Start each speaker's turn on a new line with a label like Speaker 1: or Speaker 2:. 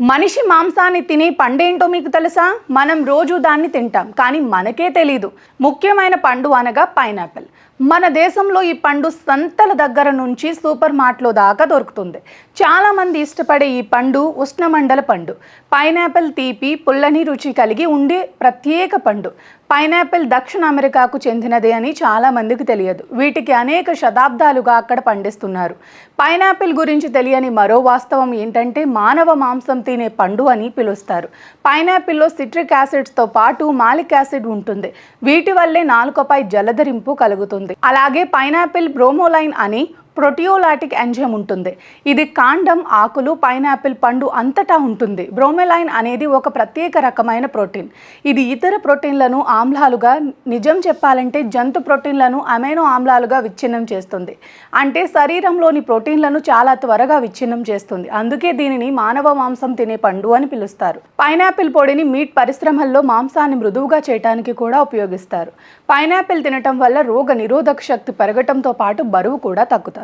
Speaker 1: మనిషి మాంసాన్ని తినే పండేంటో మీకు తెలుసా? మనం రోజు దాన్ని తింటాం, కానీ మనకే తెలీదు. ముఖ్యమైన పండు అనగా పైనాపిల్. మన దేశంలో ఈ పండు సంతల దగ్గర నుంచి సూపర్ మార్ట్లో దాకా దొరుకుతుంది. చాలామంది ఇష్టపడే ఈ పండు ఉష్ణమండల పండు. పైనాపిల్ తీపి, పుల్లని రుచి కలిగి ఉండే ప్రత్యేక పండు. పైనాపిల్ దక్షిణ అమెరికాకు చెందినదే అని చాలామందికి తెలియదు. వీటికి అనేక శతాబ్దాలుగా అక్కడ పండిస్తున్నారు. పైనాపిల్ గురించి తెలియని మరో వాస్తవం ఏంటంటే మానవ మాంసం తినే పండు అని పిలుస్తారు. పైనాపిల్లో సిట్రిక్ యాసిడ్స్తో పాటు మాలిక్ యాసిడ్ ఉంటుంది. వీటి వల్లే నాలుకపై జలధరింపు కలుగుతుంది. అలాగే పైనాపిల్ బ్రోమోలైన్ అని ప్రోటియోలాటిక్ ఎంజైమ్ ఉంటుంది. ఇది కాండం, ఆకులు, పైనాపిల్ పండు అంతటా ఉంటుంది. బ్రోమెలైన్ అనేది ఒక ప్రత్యేక రకమైన ప్రోటీన్. ఇది ఇతర ప్రోటీన్లను ఆమ్లాలుగా, నిజం చెప్పాలంటే జంతు ప్రోటీన్లను అమైనో ఆమ్లాలుగా విచ్ఛిన్నం చేస్తుంది. అంటే శరీరంలోని ప్రోటీన్లను చాలా త్వరగా విచ్ఛిన్నం చేస్తుంది. అందుకే దీనిని మానవ మాంసం తినే పండు అని పిలుస్తారు. పైనాపిల్ పొడిని మీట్ పరిశ్రమల్లో మాంసాన్ని మృదువుగా చేయడానికి కూడా ఉపయోగిస్తారు. పైనాపిల్ తినటం వల్ల రోగ నిరోధక శక్తి పెరగటంతో పాటు బరువు కూడా తగ్గుతారు.